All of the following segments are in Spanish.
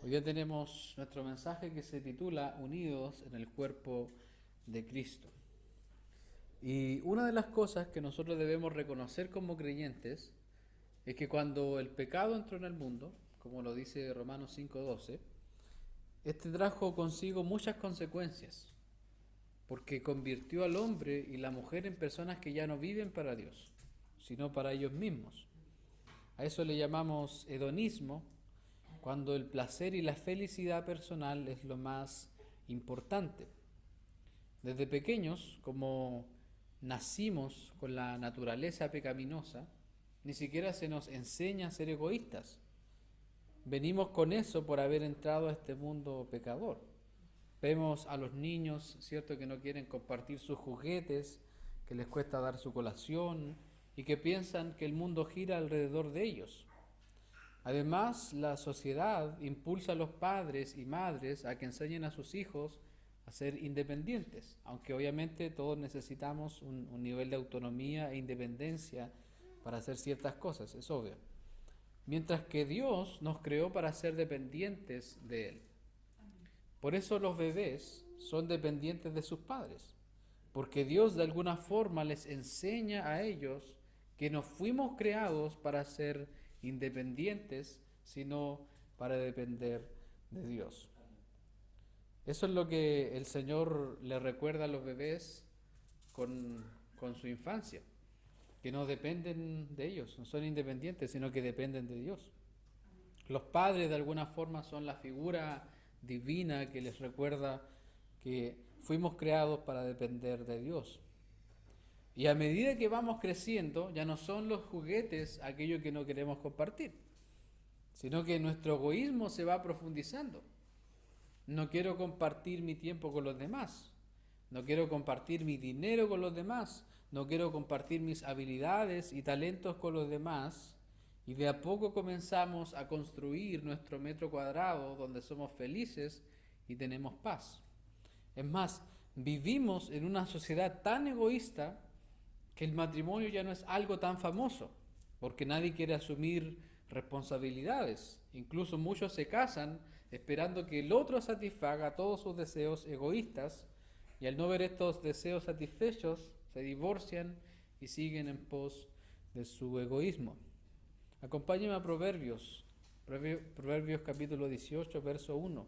Hoy ya tenemos nuestro mensaje que se titula Unidos en el cuerpo de Cristo. Y una de las cosas que nosotros debemos reconocer como creyentes es que cuando el pecado entró en el mundo, como lo dice Romanos 5:12, este trajo consigo muchas consecuencias, porque convirtió al hombre y la mujer en personas que ya no viven para Dios, sino para ellos mismos. A eso le llamamos hedonismo, cuando el placer y la felicidad personal es lo más importante. Desde pequeños, como nacimos con la naturaleza pecaminosa, ni siquiera se nos enseña a ser egoístas. Venimos con eso por haber entrado a este mundo pecador. Vemos a los niños, cierto, que no quieren compartir sus juguetes, que les cuesta dar su colación y que piensan que el mundo gira alrededor de ellos. Además, la sociedad impulsa a los padres y madres a que enseñen a sus hijos a ser independientes, aunque obviamente todos necesitamos un nivel de autonomía e independencia para hacer ciertas cosas, es obvio. Mientras que Dios nos creó para ser dependientes de Él. Por eso los bebés son dependientes de sus padres, porque Dios de alguna forma les enseña a ellos que no fuimos creados para ser independientes, sino para depender de Dios. Eso es lo que el Señor le recuerda a los bebés con su infancia, que no dependen de ellos, no son independientes, sino que dependen de Dios. Los padres de alguna forma son la figura divina que les recuerda que fuimos creados para depender de Dios. Y a medida que vamos creciendo, ya no son los juguetes aquello que no queremos compartir, sino que nuestro egoísmo se va profundizando. No quiero compartir mi tiempo con los demás, no quiero compartir mi dinero con los demás, no quiero compartir mis habilidades y talentos con los demás, y de a poco comenzamos a construir nuestro metro cuadrado donde somos felices y tenemos paz. Es más, vivimos en una sociedad tan egoísta que el matrimonio ya no es algo tan famoso, porque nadie quiere asumir responsabilidades. Incluso muchos se casan esperando que el otro satisfaga todos sus deseos egoístas, y al no ver estos deseos satisfechos, se divorcian y siguen en pos de su egoísmo. Acompáñenme a Proverbios capítulo 18, verso 1.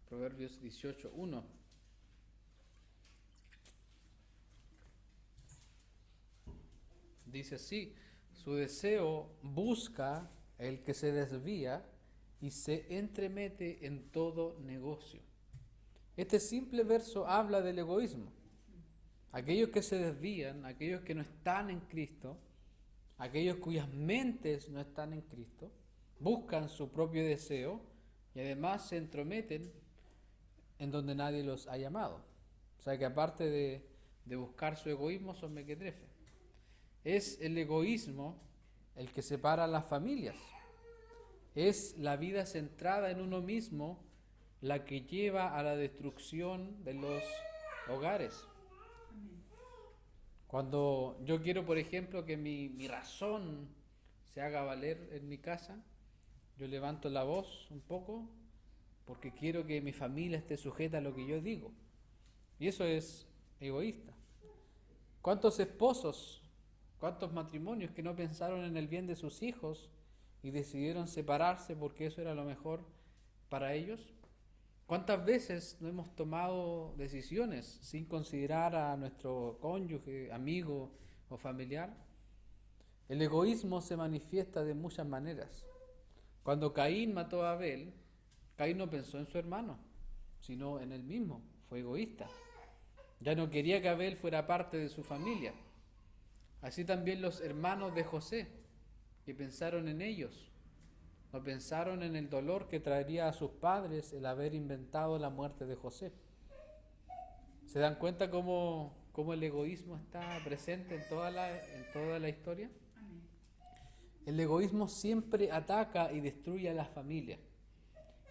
Proverbios 18, 1. Dice así: su deseo busca el que se desvía y se entremete en todo negocio. Este simple verso habla del egoísmo. Aquellos que se desvían, aquellos que no están en Cristo, aquellos cuyas mentes no están en Cristo, buscan su propio deseo y además se entrometen en donde nadie los ha llamado. O sea que aparte de buscar su egoísmo, son mequetrefes. Es el egoísmo el que separa las familias. Es la vida centrada en uno mismo la que lleva a la destrucción de los hogares. Cuando yo quiero, por ejemplo, que mi razón se haga valer en mi casa, yo levanto la voz un poco porque quiero que mi familia esté sujeta a lo que yo digo. Y eso es egoísta. ¿Cuántos esposos, cuántos matrimonios que no pensaron en el bien de sus hijos y decidieron separarse porque eso era lo mejor para ellos? ¿Cuántas veces no hemos tomado decisiones sin considerar a nuestro cónyuge, amigo o familiar? El egoísmo se manifiesta de muchas maneras. Cuando Caín mató a Abel, Caín no pensó en su hermano, sino en él mismo. Fue egoísta. Ya no quería que Abel fuera parte de su familia. Así también los hermanos de José, que pensaron en ellos. No pensaron en el dolor que traería a sus padres el haber inventado la muerte de José. ¿Se dan cuenta cómo el egoísmo está presente en toda la historia? El egoísmo siempre ataca y destruye a la familia.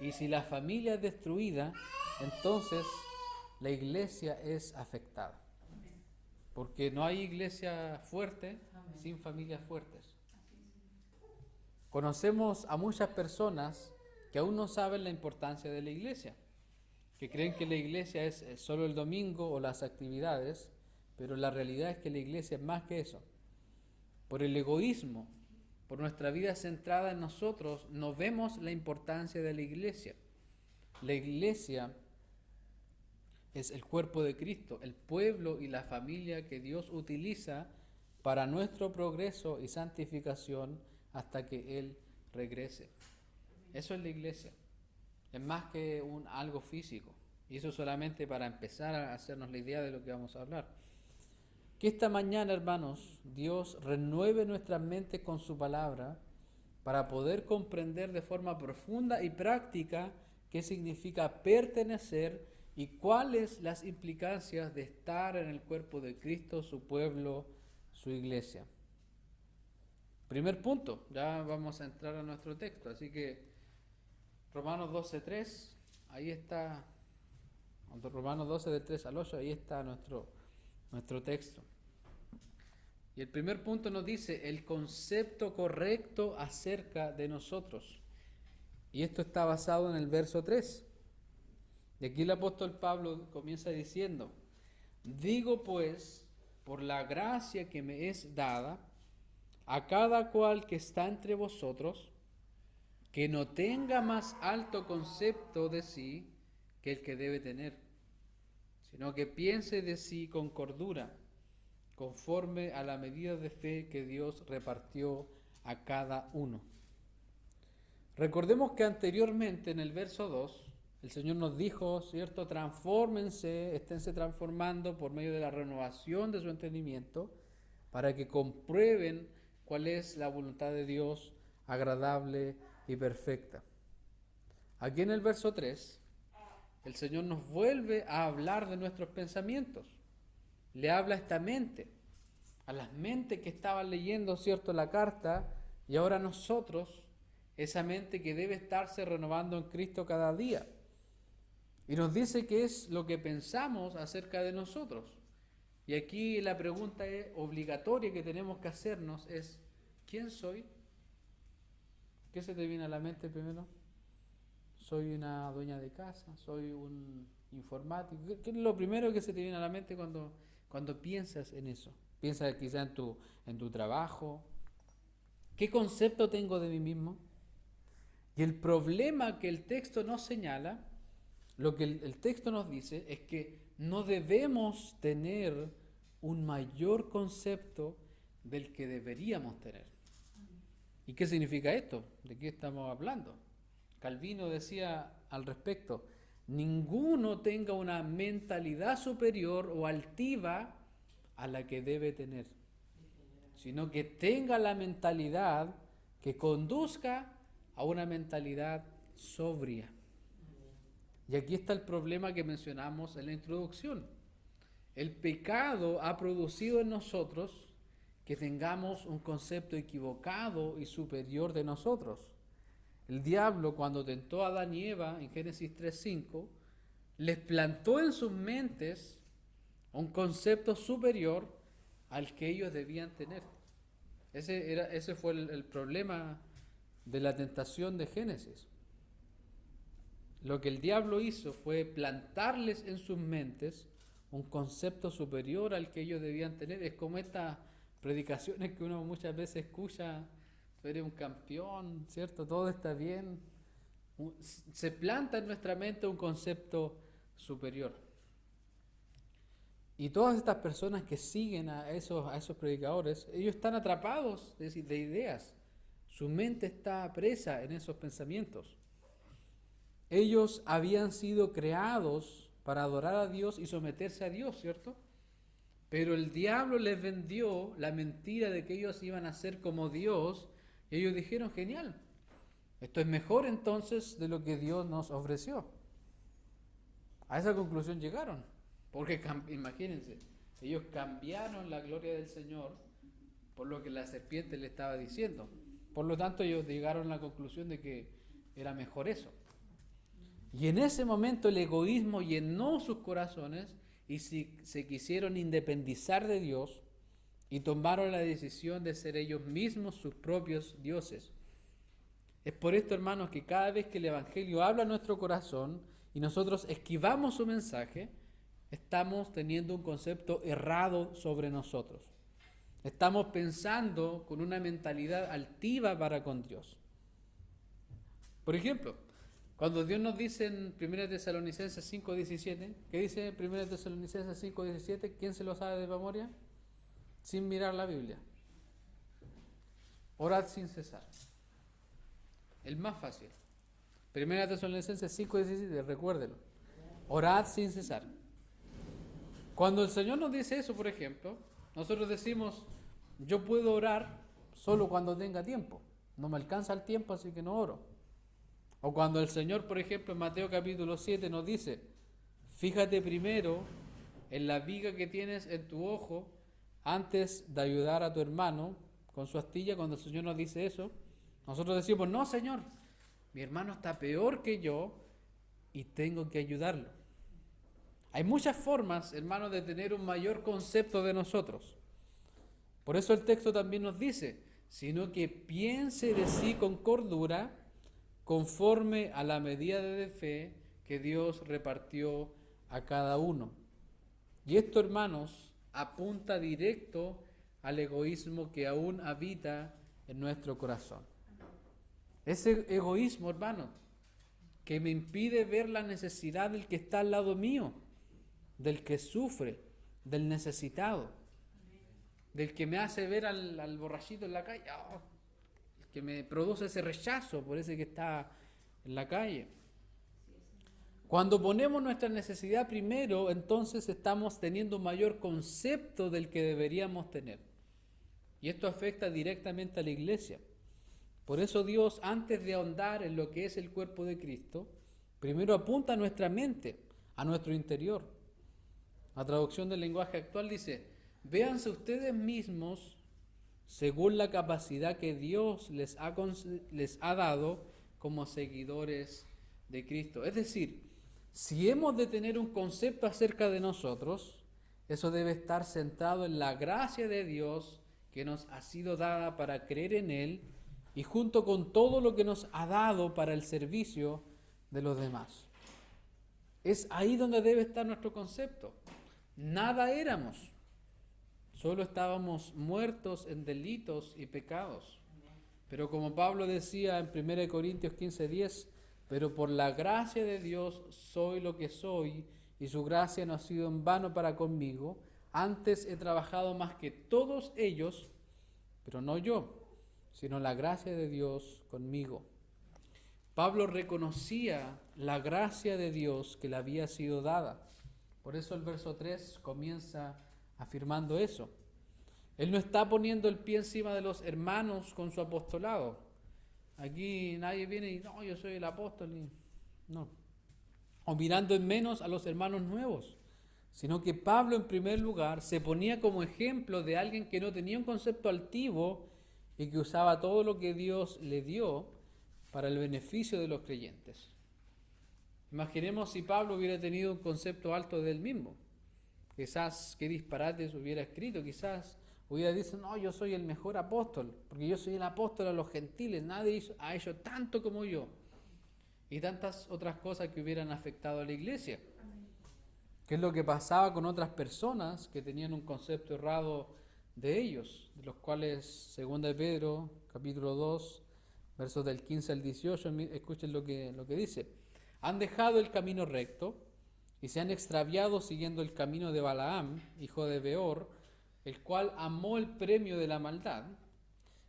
Y si la familia es destruida, entonces la iglesia es afectada. Porque no hay iglesia fuerte sin familias fuertes. Conocemos a muchas personas que aún no saben la importancia de la iglesia, que creen que la iglesia es solo el domingo o las actividades, pero la realidad es que la iglesia es más que eso. Por el egoísmo, por nuestra vida centrada en nosotros, no vemos la importancia de la iglesia. La iglesia es el cuerpo de Cristo, el pueblo y la familia que Dios utiliza para nuestro progreso y santificación hasta que Él regrese. Eso es la iglesia. Es más que algo físico. Y eso solamente para empezar a hacernos la idea de lo que vamos a hablar. Que esta mañana, hermanos, Dios renueve nuestras mentes con su palabra para poder comprender de forma profunda y práctica qué significa pertenecer y cuáles las implicancias de estar en el cuerpo de Cristo, su pueblo, su iglesia. Primer punto, ya vamos a entrar a nuestro texto, así que Romanos 12:3, ahí está, Romanos 12 del 3 al 8, ahí está nuestro texto. Y el primer punto nos dice el concepto correcto acerca de nosotros. Y esto está basado en el verso 3. Y aquí el apóstol Pablo comienza diciendo, digo pues, por la gracia que me es dada, a cada cual que está entre vosotros, que no tenga más alto concepto de sí que el que debe tener, sino que piense de sí con cordura, conforme a la medida de fe que Dios repartió a cada uno. Recordemos que anteriormente en el verso 2, el Señor nos dijo, ¿cierto? Transfórmense, esténse transformando por medio de la renovación de su entendimiento, para que comprueben cuál es la voluntad de Dios, agradable y perfecta. Aquí en el verso 3, el Señor nos vuelve a hablar de nuestros pensamientos. Le habla a esta mente, a las mentes que estaban leyendo, ¿cierto?, la carta, y ahora nosotros, esa mente que debe estarse renovando en Cristo cada día. Y nos dice qué es lo que pensamos acerca de nosotros. Y aquí la pregunta obligatoria que tenemos que hacernos es, ¿quién soy? ¿Qué se te viene a la mente primero? ¿Soy una dueña de casa? ¿Soy un informático? ¿Qué es lo primero que se te viene a la mente cuando piensas en eso? Piensas quizá en tu trabajo. ¿Qué concepto tengo de mí mismo? Y el problema que el texto nos señala, lo que el texto nos dice es que no debemos tener un mayor concepto del que deberíamos tener. ¿Y qué significa esto? ¿De qué estamos hablando? Calvino decía al respecto, ninguno tenga una mentalidad superior o altiva a la que debe tener, sino que tenga la mentalidad que conduzca a una mentalidad sobria. Y aquí está el problema que mencionamos en la introducción. El pecado ha producido en nosotros que tengamos un concepto equivocado y superior de nosotros. El diablo, cuando tentó a Adán y Eva en Génesis 3:5, les plantó en sus mentes un concepto superior al que ellos debían tener. Ese fue el problema de la tentación de Génesis. Lo que el diablo hizo fue plantarles en sus mentes un concepto superior al que ellos debían tener. Es como estas predicaciones que uno muchas veces escucha, tú eres un campeón, ¿cierto? Todo está bien. Se planta en nuestra mente un concepto superior. Y todas estas personas que siguen a esos predicadores, ellos están atrapados de ideas. Su mente está presa en esos pensamientos. Ellos habían sido creados para adorar a Dios y someterse a Dios, ¿cierto? Pero el diablo les vendió la mentira de que ellos iban a ser como Dios, y ellos dijeron, genial, esto es mejor entonces de lo que Dios nos ofreció. A esa conclusión llegaron, porque imagínense, ellos cambiaron la gloria del Señor por lo que la serpiente le estaba diciendo. Por lo tanto, ellos llegaron a la conclusión de que era mejor eso. Y en ese momento el egoísmo llenó sus corazones y se quisieron independizar de Dios y tomaron la decisión de ser ellos mismos sus propios dioses. Es por esto, hermanos, que cada vez que el Evangelio habla a nuestro corazón y nosotros esquivamos su mensaje, estamos teniendo un concepto errado sobre nosotros. Estamos pensando con una mentalidad altiva para con Dios. Por ejemplo, cuando Dios nos dice en 1 Tesalonicenses 5:17, ¿qué dice 1 Tesalonicenses 5:17? ¿Quién se lo sabe de memoria? Sin mirar la Biblia. Orad sin cesar. El más fácil. 1 Tesalonicenses 5:17, recuérdelo. Orad sin cesar. Cuando el Señor nos dice eso, por ejemplo, nosotros decimos, yo puedo orar solo cuando tenga tiempo. No me alcanza el tiempo, así que no oro. O cuando el Señor, por ejemplo, en Mateo capítulo 7 nos dice, fíjate primero en la viga que tienes en tu ojo antes de ayudar a tu hermano con su astilla. Cuando el Señor nos dice eso, nosotros decimos, no, Señor, mi hermano está peor que yo y tengo que ayudarlo. Hay muchas formas, hermanos, de tener un mayor concepto de nosotros. Por eso el texto también nos dice, sino que piense de sí con cordura, conforme a la medida de fe que Dios repartió a cada uno. Y esto, hermanos, apunta directo al egoísmo que aún habita en nuestro corazón. Ese egoísmo, hermanos, que me impide ver la necesidad del que está al lado mío, del que sufre, del necesitado, del que me hace ver al borrachito en la calle, el que me produce ese rechazo por ese que está en la calle. Cuando ponemos nuestra necesidad primero, entonces estamos teniendo un mayor concepto del que deberíamos tener. Y esto afecta directamente a la iglesia. Por eso Dios, antes de ahondar en lo que es el cuerpo de Cristo, primero apunta a nuestra mente, a nuestro interior. La traducción del lenguaje actual dice, véanse ustedes mismos según la capacidad que Dios les ha dado como seguidores de Cristo. Es decir, si hemos de tener un concepto acerca de nosotros, eso debe estar centrado en la gracia de Dios que nos ha sido dada para creer en Él y junto con todo lo que nos ha dado para el servicio de los demás. Es ahí donde debe estar nuestro concepto. Nada éramos, solo estábamos muertos en delitos y pecados. Pero como Pablo decía en 1 Corintios 15:10, pero por la gracia de Dios soy lo que soy, y su gracia no ha sido en vano para conmigo. Antes he trabajado más que todos ellos, pero no yo, sino la gracia de Dios conmigo. Pablo reconocía la gracia de Dios que le había sido dada. Por eso el verso 3 comienza afirmando eso. Él no está poniendo el pie encima de los hermanos con su apostolado. Aquí nadie viene y no, yo soy el apóstol. No. O mirando en menos a los hermanos nuevos. Sino que Pablo, en primer lugar, se ponía como ejemplo de alguien que no tenía un concepto altivo y que usaba todo lo que Dios le dio para el beneficio de los creyentes. Imaginemos si Pablo hubiera tenido un concepto alto de él mismo. Quizás qué disparates hubiera escrito, quizás hubiera dicho, no, yo soy el mejor apóstol, porque yo soy el apóstol a los gentiles, nadie ha hecho tanto como yo. Y tantas otras cosas que hubieran afectado a la iglesia. ¿Qué es lo que pasaba con otras personas que tenían un concepto errado de ellos? De los cuales, 2 de Pedro, capítulo 2, versos del 15 al 18, escuchen lo que dice. Han dejado el camino recto y se han extraviado siguiendo el camino de Balaam, hijo de Beor, el cual amó el premio de la maldad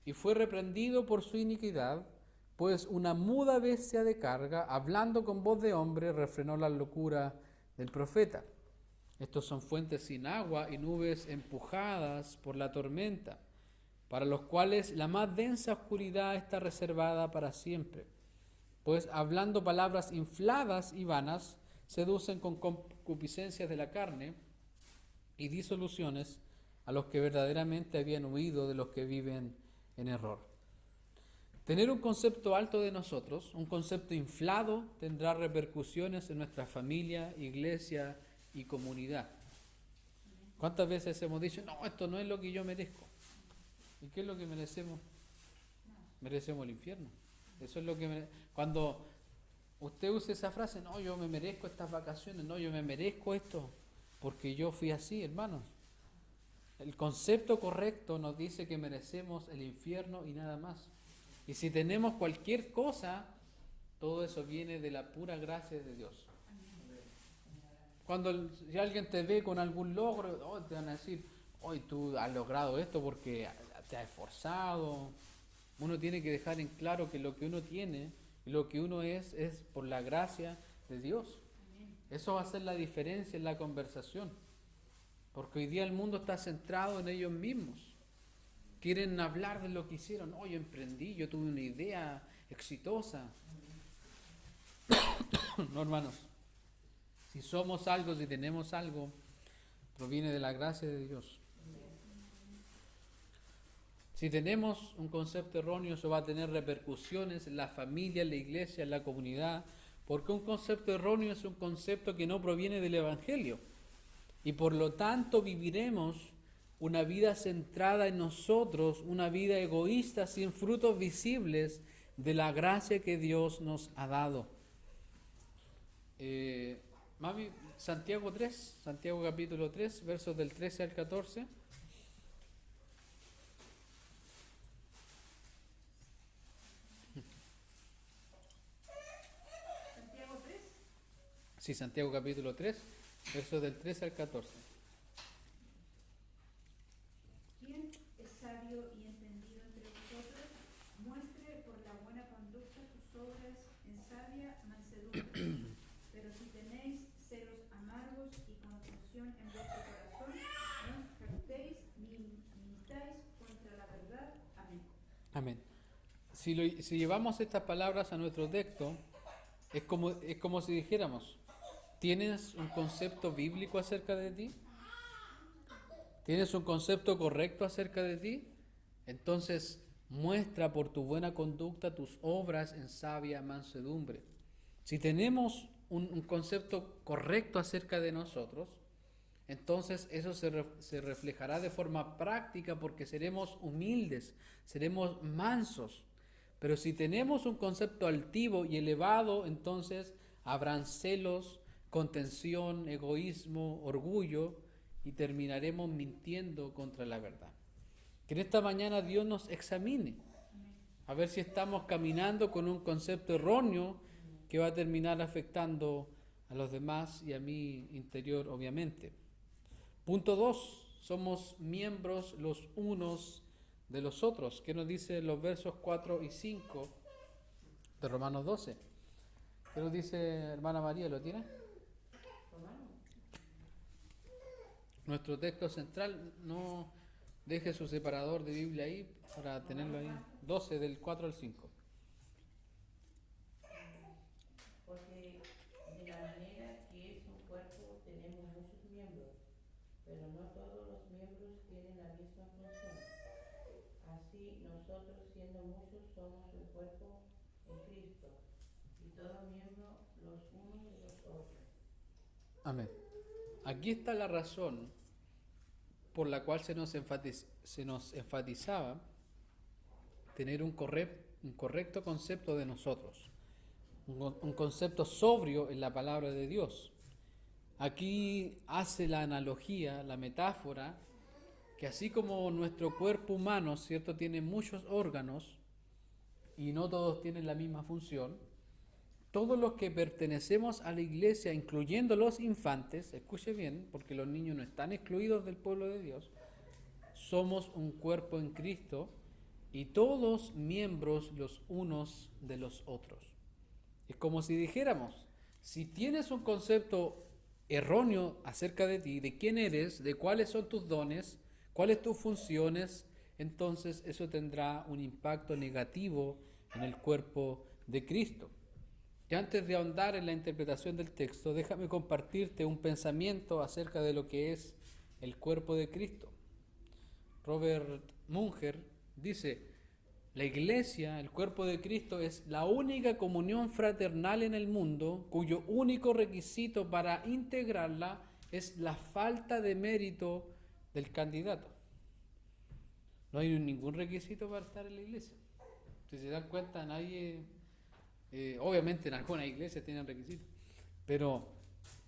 y fue reprendido por su iniquidad, pues una muda bestia de carga, hablando con voz de hombre, refrenó la locura del profeta. Estos son fuentes sin agua y nubes empujadas por la tormenta, para los cuales la más densa oscuridad está reservada para siempre. Pues hablando palabras infladas y vanas, seducen con concupiscencias de la carne y disoluciones a los que verdaderamente habían huido de los que viven en error. Tener un concepto alto de nosotros, un concepto inflado, tendrá repercusiones en nuestra familia, iglesia y comunidad. ¿Cuántas veces hemos dicho, no, esto no es lo que yo merezco? ¿Y qué es lo que merecemos? Merecemos el infierno. Eso es lo que cuando usted use esa frase, no, yo me merezco estas vacaciones, no, yo me merezco esto, porque yo fui así, hermanos. El concepto correcto nos dice que merecemos el infierno y nada más. Y si tenemos cualquier cosa, todo eso viene de la pura gracia de Dios. Cuando si alguien te ve con algún logro, te van a decir, hoy tú has logrado esto porque te has esforzado. Uno tiene que dejar en claro que lo que uno tiene y lo que uno es por la gracia de Dios. Eso va a hacer la diferencia en la conversación. Porque hoy día el mundo está centrado en ellos mismos. Quieren hablar de lo que hicieron. No, yo emprendí, yo tuve una idea exitosa. No, hermanos. Si somos algo, si tenemos algo, proviene de la gracia de Dios. Si tenemos un concepto erróneo, eso va a tener repercusiones en la familia, en la iglesia, en la comunidad, porque un concepto erróneo es un concepto que no proviene del Evangelio. Y por lo tanto viviremos una vida centrada en nosotros, una vida egoísta sin frutos visibles de la gracia que Dios nos ha dado. Mami, Santiago capítulo 3, versos del 13 al 14. Santiago 3. Sí, Santiago capítulo 3, versos del 13 al 14. ¿Quién es sabio y entendido entre vosotros? Muestre por la buena conducta sus obras en sabia mansedumbre. Pero si tenéis celos amargos y confusión en vuestro corazón, no os jactéis ni mintáis contra la verdad. Amén. Amén. Si llevamos estas palabras a nuestro texto, es como si dijéramos, ¿tienes un concepto bíblico acerca de ti? ¿Tienes un concepto correcto acerca de ti? Entonces muestra por tu buena conducta tus obras en sabia mansedumbre. Si tenemos un concepto correcto acerca de nosotros, entonces eso se reflejará de forma práctica porque seremos humildes, seremos mansos. Pero si tenemos un concepto altivo y elevado, entonces habrán celos, contención, egoísmo, orgullo y terminaremos mintiendo contra la verdad. Que en esta mañana Dios nos examine, a ver si estamos caminando con un concepto erróneo que va a terminar afectando a los demás y a mi interior, obviamente. Punto 2. Somos miembros los unos de los otros. ¿Qué nos dice los versos 4 y 5 de Romanos 12? ¿Qué nos dice hermana María? ¿Lo tiene? Nuestro texto central, no deje su separador de Biblia ahí para tenerlo ahí. 12 del 4 al 5. Porque de la manera que es un cuerpo tenemos muchos miembros, pero no todos los miembros tienen la misma función. Así nosotros siendo muchos somos un cuerpo en Cristo y todo miembro los unos de los otros. Amén. Aquí está la razón por la cual se nos enfatizaba tener un correcto concepto de nosotros, un concepto sobrio en la palabra de Dios. Aquí hace la analogía, la metáfora, que así como nuestro cuerpo humano, ¿cierto?, tiene muchos órganos y no todos tienen la misma función, todos los que pertenecemos a la iglesia, incluyendo los infantes, escuche bien, porque los niños no están excluidos del pueblo de Dios, somos un cuerpo en Cristo y todos miembros los unos de los otros. Es como si dijéramos, si tienes un concepto erróneo acerca de ti, de quién eres, de cuáles son tus dones, cuáles tus funciones, entonces eso tendrá un impacto negativo en el cuerpo de Cristo. Y antes de ahondar en la interpretación del texto, déjame compartirte un pensamiento acerca de lo que es el cuerpo de Cristo. Robert Munger dice, La iglesia, el cuerpo de Cristo, es la única comunión fraternal en el mundo cuyo único requisito para integrarla es la falta de mérito del candidato. No hay ningún requisito para estar en la iglesia. Si se dan cuenta, nadie, obviamente en algunas iglesias tienen requisitos, pero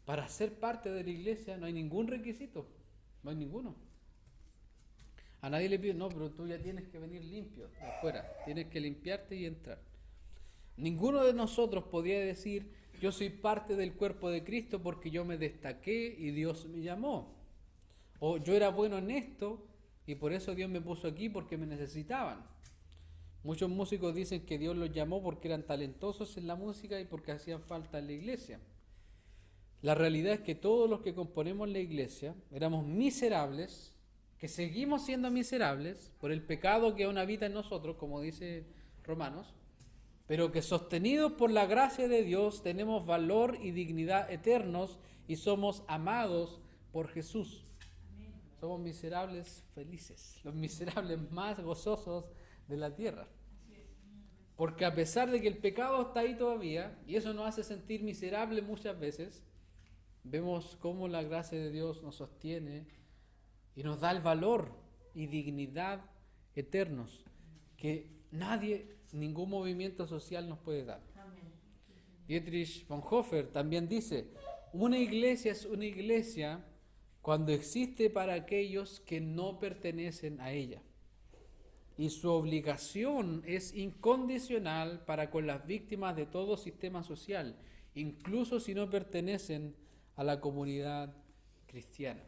para ser parte de la iglesia no hay ningún requisito, no hay ninguno. A nadie le pide, no, pero tú ya tienes que venir limpio de afuera, tienes que limpiarte y entrar. Ninguno de nosotros podía decir, yo soy parte del cuerpo de Cristo porque yo me destaqué y Dios me llamó. O yo era bueno en esto y por eso Dios me puso aquí porque me necesitaban. Muchos músicos dicen que Dios los llamó porque eran talentosos en la música y porque hacían falta en la iglesia. La realidad es que todos los que componemos la iglesia éramos miserables, que seguimos siendo miserables por el pecado que aún habita en nosotros, como dice Romanos, pero que sostenidos por la gracia de Dios tenemos valor y dignidad eternos y somos amados por Jesús. Somos miserables felices, los miserables más gozosos de la tierra. Porque a pesar de que el pecado está ahí todavía, y eso nos hace sentir miserables muchas veces, vemos cómo la gracia de Dios nos sostiene y nos da el valor y dignidad eternos que nadie, ningún movimiento social nos puede dar. Dietrich Bonhoeffer también dice, una iglesia es una iglesia cuando existe para aquellos que no pertenecen a ella. Y su obligación es incondicional para con las víctimas de todo sistema social, incluso si no pertenecen a la comunidad cristiana.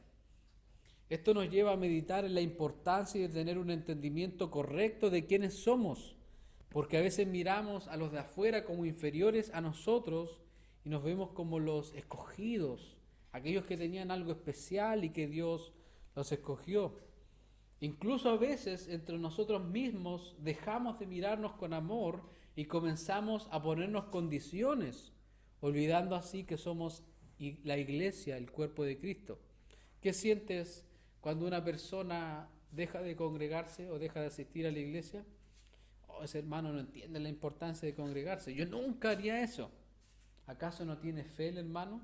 Esto nos lleva a meditar en la importancia de tener un entendimiento correcto de quiénes somos, porque a veces miramos a los de afuera como inferiores a nosotros y nos vemos como los escogidos, aquellos que tenían algo especial y que Dios los escogió. Incluso a veces entre nosotros mismos dejamos de mirarnos con amor y comenzamos a ponernos condiciones, olvidando así que somos la iglesia, el cuerpo de Cristo. ¿Qué sientes cuando una persona deja de congregarse o deja de asistir a la iglesia? Oh, ese hermano no entiende la importancia de congregarse. Yo nunca haría eso. ¿Acaso no tiene fe el hermano?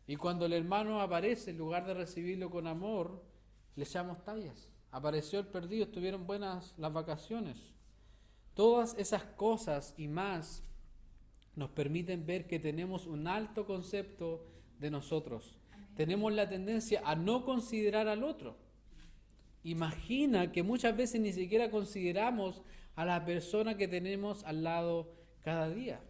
Y cuando el hermano aparece, en lugar de recibirlo con amor, le echamos tallas. Apareció el perdido, estuvieron buenas las vacaciones. Todas esas cosas y más nos permiten ver que tenemos un alto concepto de nosotros. Tenemos la tendencia a no considerar al otro. Imagina que muchas veces ni siquiera consideramos a la persona que tenemos al lado cada día.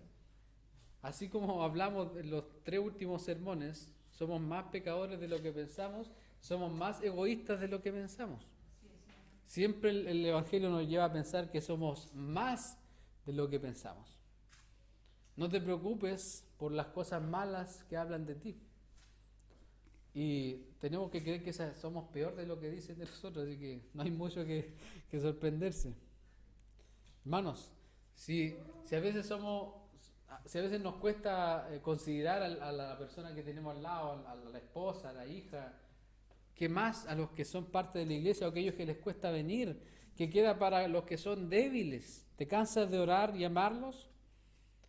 Así como hablamos en los 3 últimos sermones, somos más pecadores de lo que pensamos, somos más egoístas de lo que pensamos. Siempre el Evangelio nos lleva a pensar que somos más de lo que pensamos. No te preocupes por las cosas malas que hablan de ti. Y tenemos que creer que somos peor de lo que dicen de nosotros, así que no hay mucho que sorprenderse. Hermanos, si a veces nos cuesta considerar a la persona que tenemos al lado, a la esposa, a la hija, ¿qué más a los que son parte de la iglesia o aquellos que les cuesta venir? ¿Qué queda para los que son débiles? ¿Te cansas de orar y amarlos?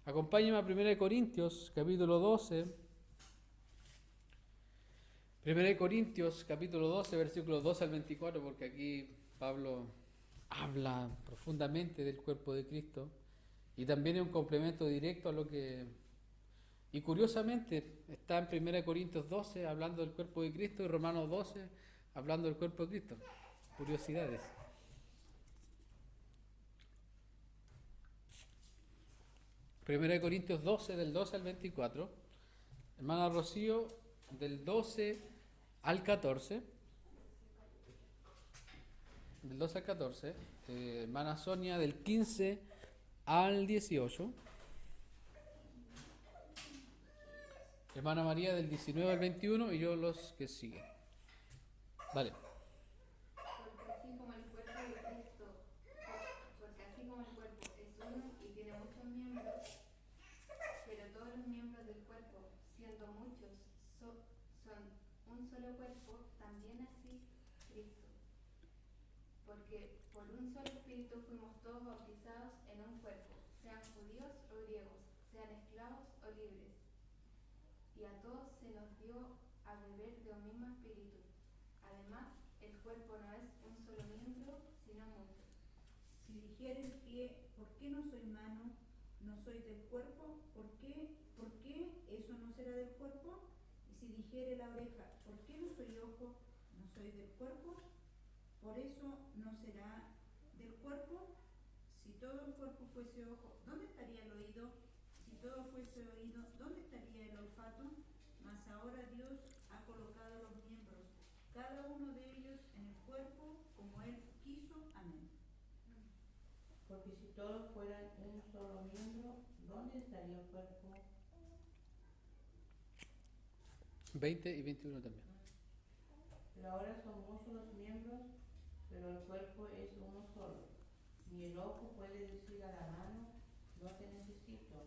Acompáñame a 1 Corintios, capítulo 12. 1 Corintios, capítulo 12, versículos 12 al 24, porque aquí Pablo habla profundamente del cuerpo de Cristo y también es un complemento directo a lo que... Y curiosamente está en 1 Corintios 12 hablando del cuerpo de Cristo y Romanos 12 hablando del cuerpo de Cristo. Curiosidades. Primera de Corintios 12, del 12 al 24. Hermana Rocío, del 12 al 14. Del 12 al 14. Hermana Sonia, del 15 al 18. Hermana María, del 19 al 21 y yo los que siguen. Vale. Porque así como el cuerpo de Cristo, porque así como el cuerpo es uno y tiene muchos miembros, pero todos los miembros del cuerpo, siendo muchos, son un solo cuerpo, también así Cristo. porque por un solo espíritu fuimos todos bautizados en un cuerpo, sean judíos o griegos, sean esclavos o libres, y a todos se nos dio a beber de un mismo espíritu. Además, el cuerpo no es un solo miembro, sino muchos. Si dijera el pie, ¿por qué no soy mano? ¿No soy del cuerpo? ¿Por qué eso no será del cuerpo? Y si dijere la oreja, ¿por qué no soy ojo? ¿No soy del cuerpo? Por eso no será del cuerpo. Si todo el cuerpo fuese ojo, ¿dónde estaría el oído? Si todo fuese oído, ¿dónde estaría el olfato? Mas ahora Dios ha colocado los miembros, cada uno de ellos en el cuerpo, como Él quiso. Amén. Porque si todos fueran un solo miembro, ¿dónde estaría el cuerpo? 20 y 21 también. Pero ahora son muchos los miembros, pero el cuerpo es uno solo. Ni el ojo puede decir a la mano, no te necesito,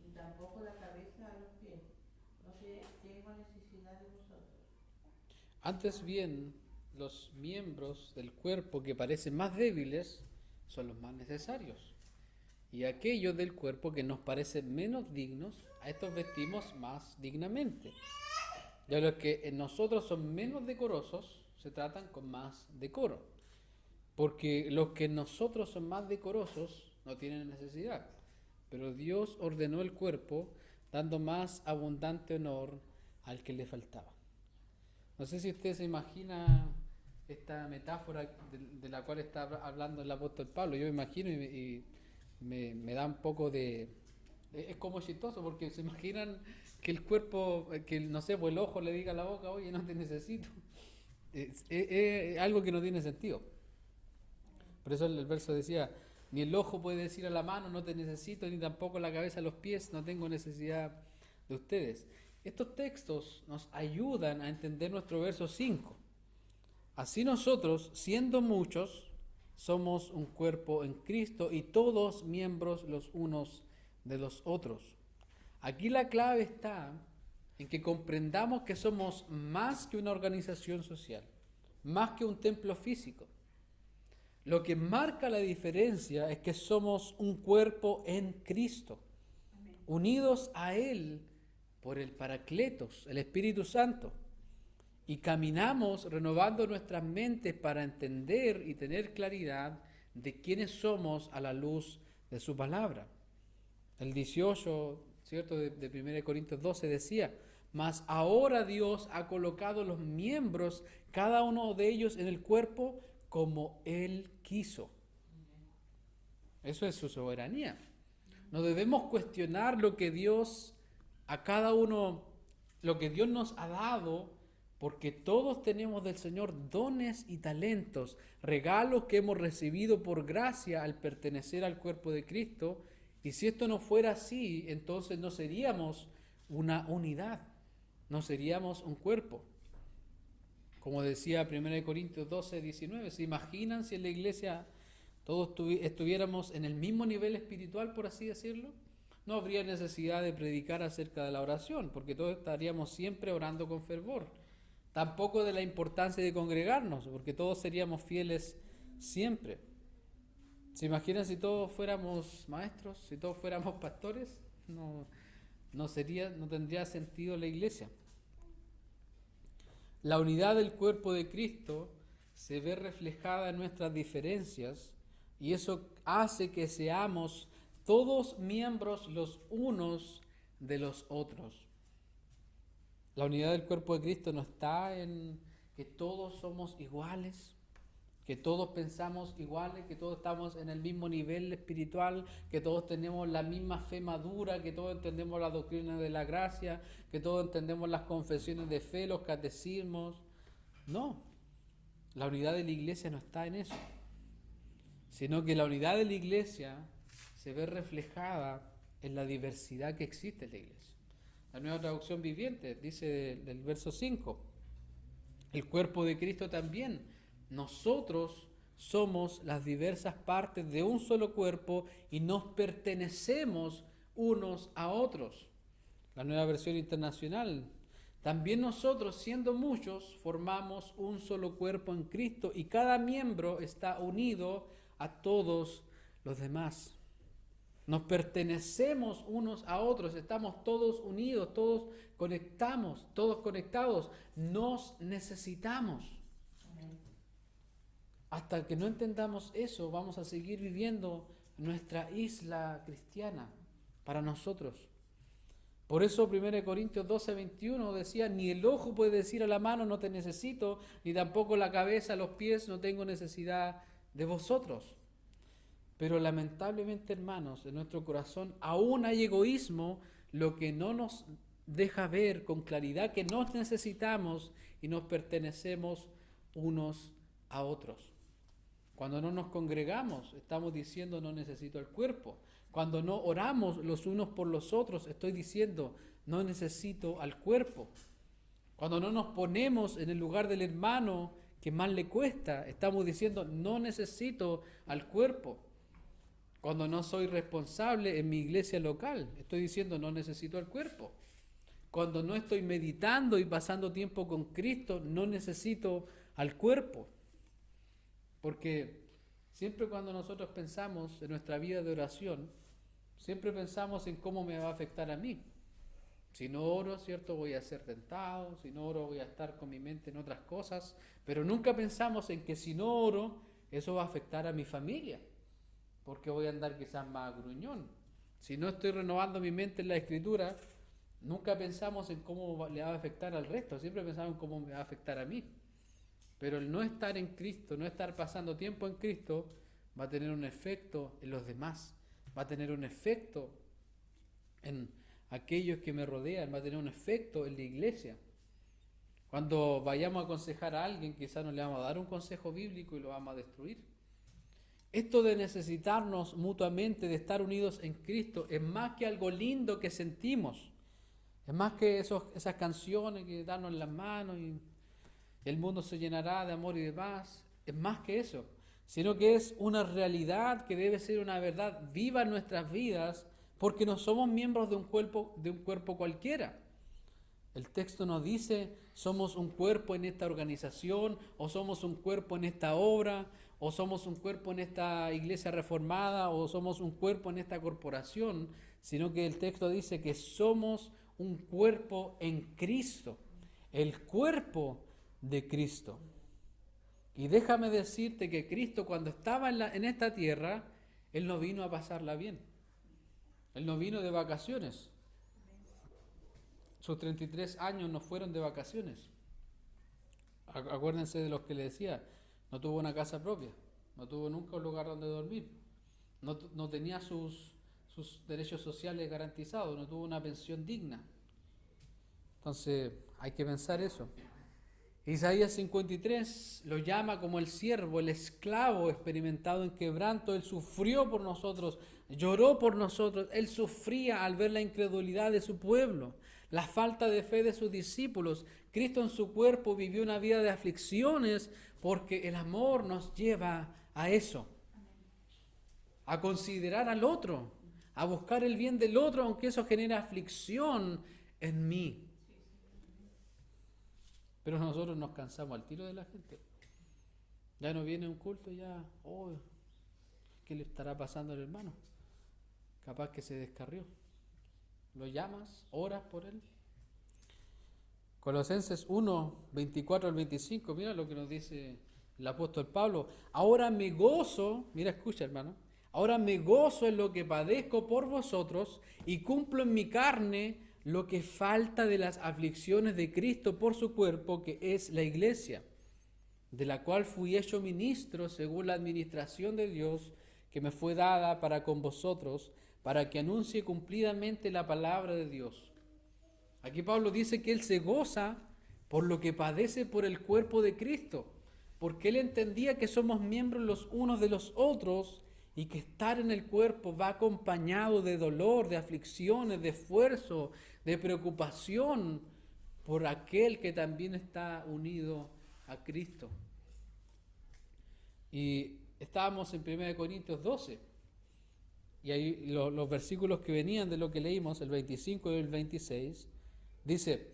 ni tampoco la cabeza a los pies, no tengo necesidad de vosotros. Antes bien, los miembros del cuerpo que parecen más débiles son los más necesarios. Y aquellos del cuerpo que nos parecen menos dignos, a estos vestimos más dignamente. Y a los que en nosotros son menos decorosos, se tratan con más decoro. Porque los que en nosotros son más decorosos no tienen necesidad. Pero Dios ordenó el cuerpo, dando más abundante honor al que le faltaba. No sé si usted se imagina esta metáfora de la cual está hablando el apóstol Pablo. Yo me imagino y me da un poco de... Es como chistoso porque se imaginan que el cuerpo, que no sé, pues el ojo le diga a la boca, oye, no te necesito. Es algo que no tiene sentido. Por eso el verso decía, ni el ojo puede decir a la mano, no te necesito, ni tampoco la cabeza a los pies, no tengo necesidad de ustedes. Estos textos nos ayudan a entender nuestro verso 5. Así nosotros, siendo muchos, somos un cuerpo en Cristo y todos miembros los unos de los otros. Aquí la clave está en que comprendamos que somos más que una organización social, más que un templo físico. Lo que marca la diferencia es que somos un cuerpo en Cristo, unidos a Él por el Paracletos, el Espíritu Santo, y caminamos renovando nuestras mentes para entender y tener claridad de quiénes somos a la luz de su palabra. El 18, ¿cierto?, de 1 Corintios 12 decía, mas ahora Dios ha colocado los miembros, cada uno de ellos en el cuerpo, como Él quiso. Eso es su soberanía. No debemos cuestionar lo que Dios a cada uno, lo que Dios nos ha dado, porque todos tenemos del Señor dones y talentos, regalos que hemos recibido por gracia al pertenecer al cuerpo de Cristo. Y si esto no fuera así, entonces no seríamos una unidad, no seríamos un cuerpo. Como decía 1 Corintios 12, 19, ¿se imaginan si en la iglesia todos estuviéramos en el mismo nivel espiritual, por así decirlo? No habría necesidad de predicar acerca de la oración, porque todos estaríamos siempre orando con fervor. Tampoco de la importancia de congregarnos, porque todos seríamos fieles siempre. ¿Se imaginan si todos fuéramos maestros, si todos fuéramos pastores? No tendría sentido la iglesia. La unidad del cuerpo de Cristo se ve reflejada en nuestras diferencias y eso hace que seamos todos miembros los unos de los otros. La unidad del cuerpo de Cristo no está en que todos somos iguales, que todos pensamos iguales, que todos estamos en el mismo nivel espiritual, que todos tenemos la misma fe madura, que todos entendemos la doctrina de la gracia, que todos entendemos las confesiones de fe, los catecismos. No, la unidad de la iglesia no está en eso, sino que la unidad de la iglesia se ve reflejada en la diversidad que existe en la iglesia. La Nueva Traducción Viviente dice del verso 5, el cuerpo de Cristo también. Nosotros somos las diversas partes de un solo cuerpo y nos pertenecemos unos a otros. La Nueva Versión Internacional también nosotros, siendo muchos, formamos un solo cuerpo en Cristo y cada miembro está unido a todos los demás. Nos pertenecemos unos a otros, estamos todos unidos, todos conectados, nos necesitamos. Hasta que no entendamos eso, vamos a seguir viviendo nuestra isla cristiana para nosotros. Por eso 1 Corintios 12:21 decía, ni el ojo puede decir a la mano no te necesito, ni tampoco la cabeza a los pies no tengo necesidad de vosotros. Pero lamentablemente, hermanos, en nuestro corazón aún hay egoísmo, lo que no nos deja ver con claridad que nos necesitamos y nos pertenecemos unos a otros. Cuando no nos congregamos, estamos diciendo no necesito el cuerpo. Cuando no oramos los unos por los otros, estoy diciendo no necesito al cuerpo. Cuando no nos ponemos en el lugar del hermano que más le cuesta, estamos diciendo no necesito al cuerpo. Cuando no soy responsable en mi iglesia local, estoy diciendo no necesito al cuerpo. Cuando no estoy meditando y pasando tiempo con Cristo, no necesito al cuerpo. Porque siempre cuando nosotros pensamos en nuestra vida de oración, siempre pensamos en cómo me va a afectar a mí. Si no oro, ¿cierto? Voy a ser tentado, si no oro voy a estar con mi mente en otras cosas, pero nunca pensamos en que si no oro, eso va a afectar a mi familia, porque voy a andar quizás más gruñón. Si no estoy renovando mi mente en la Escritura, nunca pensamos en cómo le va a afectar al resto, siempre pensamos en cómo me va a afectar a mí. Pero el no estar en Cristo, no estar pasando tiempo en Cristo, va a tener un efecto en los demás, va a tener un efecto en aquellos que me rodean, va a tener un efecto en la iglesia. Cuando vayamos a aconsejar a alguien, quizás no le vamos a dar un consejo bíblico y lo vamos a destruir. Esto de necesitarnos mutuamente, de estar unidos en Cristo, es más que algo lindo que sentimos. Es más que esas canciones que darnos en las manos y el mundo se llenará de amor y de paz. Es más que eso, sino que es una realidad que debe ser una verdad viva en nuestras vidas, porque no somos miembros de un cuerpo cualquiera. El texto nos dice, somos un cuerpo en esta organización, o somos un cuerpo en esta obra, o somos un cuerpo en esta iglesia reformada, o somos un cuerpo en esta corporación, sino que el texto dice que somos un cuerpo en Cristo, el cuerpo de Cristo. Y déjame decirte que Cristo, cuando estaba en esta tierra, Él no vino a pasarla bien. Él no vino de vacaciones. Sus 33 años no fueron de vacaciones. Acuérdense de los que le decía, no tuvo una casa propia, no tuvo nunca un lugar donde dormir, no tenía sus derechos sociales garantizados, no tuvo una pensión digna. Entonces hay que pensar eso. Isaías 53 lo llama como el siervo, el esclavo experimentado en quebranto. Él sufrió por nosotros, lloró por nosotros, él sufría al ver la incredulidad de su pueblo, la falta de fe de sus discípulos. Cristo en su cuerpo vivió una vida de aflicciones porque el amor nos lleva a eso, a considerar al otro, a buscar el bien del otro, aunque eso genera aflicción en mí. Pero nosotros nos cansamos al tiro de la gente. Ya no viene un culto, ya, ¿qué le estará pasando al hermano? Capaz que se descarrió. Lo llamas, oras por él. Colosenses 1, 24 al 25, mira lo que nos dice el apóstol Pablo. Ahora me gozo, mira, escucha hermano, ahora me gozo en lo que padezco por vosotros y cumplo en mi carne lo que falta de las aflicciones de Cristo por su cuerpo, que es la iglesia, de la cual fui hecho ministro según la administración de Dios que me fue dada para con vosotros, para que anuncie cumplidamente la palabra de Dios. Aquí Pablo dice que él se goza por lo que padece por el cuerpo de Cristo, porque él entendía que somos miembros los unos de los otros y que estar en el cuerpo va acompañado de dolor, de aflicciones, de esfuerzo, de preocupación por aquel que también está unido a Cristo. Y estábamos en 1 Corintios 12, y ahí los versículos que venían de lo que leímos, el 25 y el 26, dice,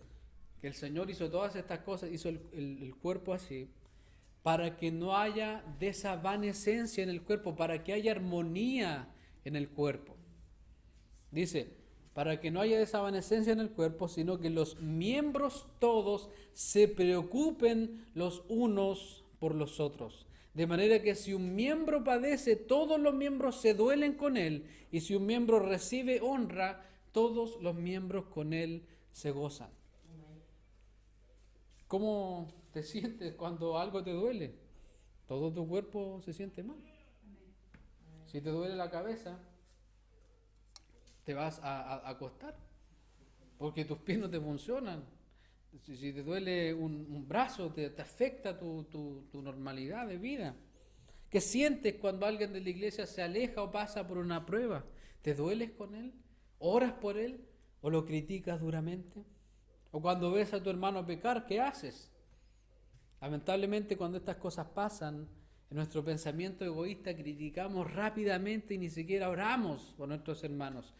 que el Señor hizo todas estas cosas, hizo el cuerpo así, para que no haya desvanecencia en el cuerpo, para que haya armonía en el cuerpo. Dice, para que no haya desvanecencia en el cuerpo, sino que los miembros todos se preocupen los unos por los otros. De manera que si un miembro padece, todos los miembros se duelen con él, y si un miembro recibe honra, todos los miembros con él se gozan. ¿Cómo te sientes cuando algo te duele? Todo tu cuerpo se siente mal. Si te duele la cabeza, te vas a acostar, porque tus pies no te funcionan. Si te duele un brazo, te afecta tu normalidad de vida. ¿Qué sientes cuando alguien de la iglesia se aleja o pasa por una prueba? ¿Te dueles con él? ¿Oras por él? ¿O lo criticas duramente? ¿O cuando ves a tu hermano pecar, qué haces? Lamentablemente, cuando estas cosas pasan, en nuestro pensamiento egoísta criticamos rápidamente y ni siquiera oramos por nuestros hermanos.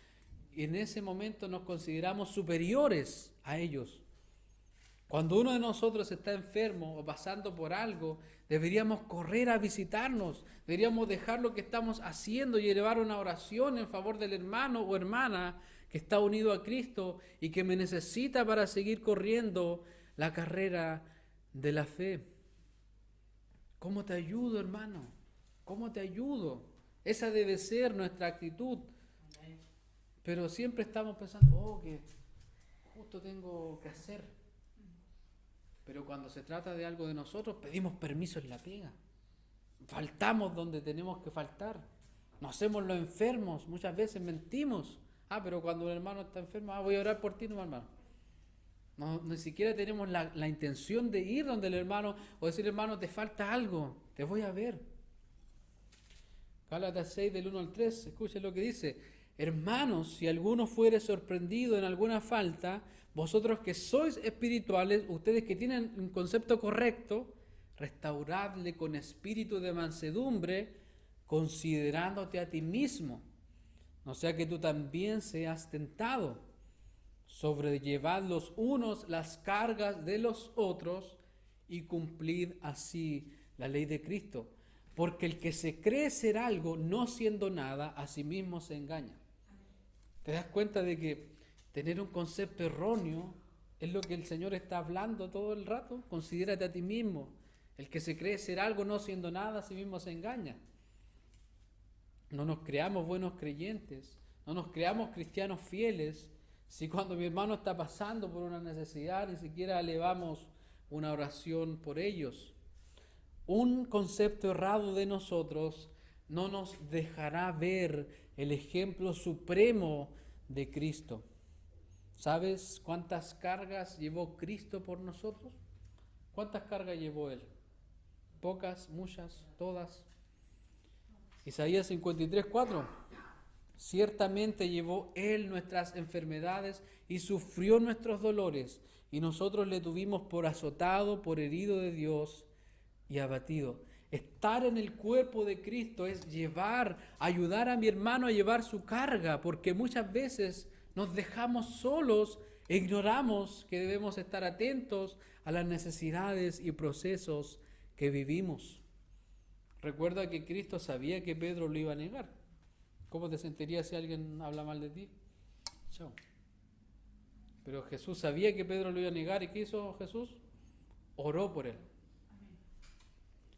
Y en ese momento nos consideramos superiores a ellos. Cuando uno de nosotros está enfermo o pasando por algo, deberíamos correr a visitarnos, deberíamos dejar lo que estamos haciendo y elevar una oración en favor del hermano o hermana que está unido a Cristo y que me necesita para seguir corriendo la carrera de la fe. ¿Cómo te ayudo, hermano? ¿Cómo te ayudo? Esa debe ser nuestra actitud. Pero siempre estamos pensando, que justo tengo que hacer. Pero cuando se trata de algo de nosotros, pedimos permiso en la pega. Faltamos donde tenemos que faltar. Nos hacemos los enfermos, muchas veces mentimos. Pero cuando un hermano está enfermo, voy a orar por ti, no, hermano. No, ni siquiera tenemos la intención de ir donde el hermano o decir, hermano, te falta algo, te voy a ver. Gálatas 6 del 1 al 3, escuchen lo que dice. Hermanos, si alguno fuere sorprendido en alguna falta, vosotros que sois espirituales, ustedes que tienen un concepto correcto, restauradle con espíritu de mansedumbre, considerándote a ti mismo, no sea que tú también seas tentado. Sobrellevad los unos las cargas de los otros y cumplid así la ley de Cristo. Porque el que se cree ser algo, no siendo nada, a sí mismo se engaña. ¿Te das cuenta de que tener un concepto erróneo es lo que el Señor está hablando todo el rato? Considérate a ti mismo. El que se cree ser algo, no siendo nada, a sí mismo se engaña. No nos creamos buenos creyentes, no nos creamos cristianos fieles, si cuando mi hermano está pasando por una necesidad ni siquiera elevamos una oración por ellos. Un concepto errado de nosotros no nos dejará ver el ejemplo supremo de Cristo. ¿Sabes cuántas cargas llevó Cristo por nosotros? ¿Cuántas cargas llevó Él? ¿Pocas? ¿Muchas? ¿Todas? Isaías 53:4. Ciertamente llevó Él nuestras enfermedades y sufrió nuestros dolores, y nosotros le tuvimos por azotado, por herido de Dios y abatido. Estar en el cuerpo de Cristo es ayudar a mi hermano a llevar su carga, porque muchas veces nos dejamos solos e ignoramos que debemos estar atentos a las necesidades y procesos que vivimos. Recuerda que Cristo sabía que Pedro lo iba a negar. ¿Cómo te sentirías si alguien habla mal de ti? Chao. Pero Jesús sabía que Pedro lo iba a negar, ¿y qué hizo Jesús? Oró por él.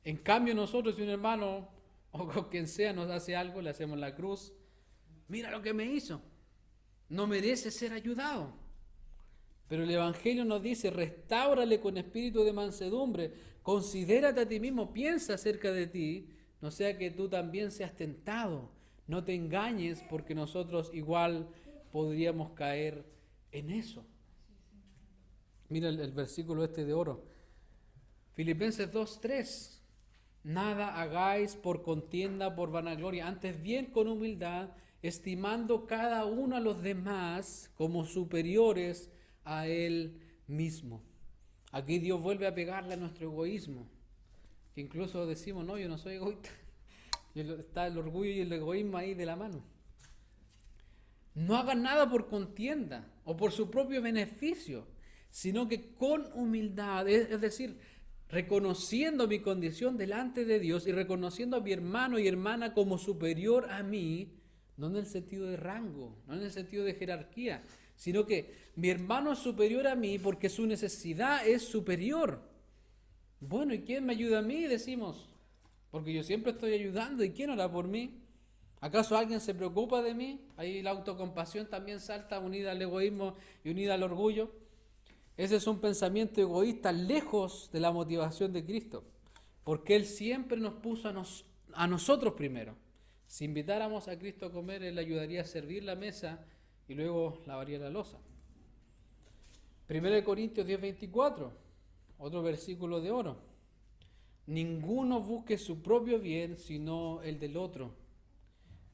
En cambio nosotros, si un hermano o con quien sea nos hace algo, le hacemos la cruz. Mira lo que me hizo. No merece ser ayudado. Pero el Evangelio nos dice, restáurale con espíritu de mansedumbre, considérate a ti mismo, piensa acerca de ti, no sea que tú también seas tentado. No te engañes, porque nosotros igual podríamos caer en eso. Mira el versículo de oro. Filipenses 2:3. Nada hagáis por contienda, por vanagloria, antes bien con humildad, estimando cada uno a los demás como superiores a él mismo. Aquí Dios vuelve a pegarle a nuestro egoísmo, que incluso decimos, no, yo no soy egoísta. Está el orgullo y el egoísmo ahí de la mano. No hagan nada por contienda o por su propio beneficio, sino que con humildad, es decir, reconociendo mi condición delante de Dios y reconociendo a mi hermano y hermana como superior a mí, no en el sentido de rango, no en el sentido de jerarquía, sino que mi hermano es superior a mí porque su necesidad es superior. Bueno, ¿y quién me ayuda a mí? Decimos, porque yo siempre estoy ayudando, ¿y quién ora por mí? ¿Acaso alguien se preocupa de mí? Ahí la autocompasión también salta unida al egoísmo y unida al orgullo. Ese es un pensamiento egoísta lejos de la motivación de Cristo, porque Él siempre nos puso a nosotros primero. Si invitáramos a Cristo a comer, Él ayudaría a servir la mesa y luego lavaría la loza. 1 Corintios 10:24, otro versículo de oro. Ninguno busque su propio bien, sino el del otro.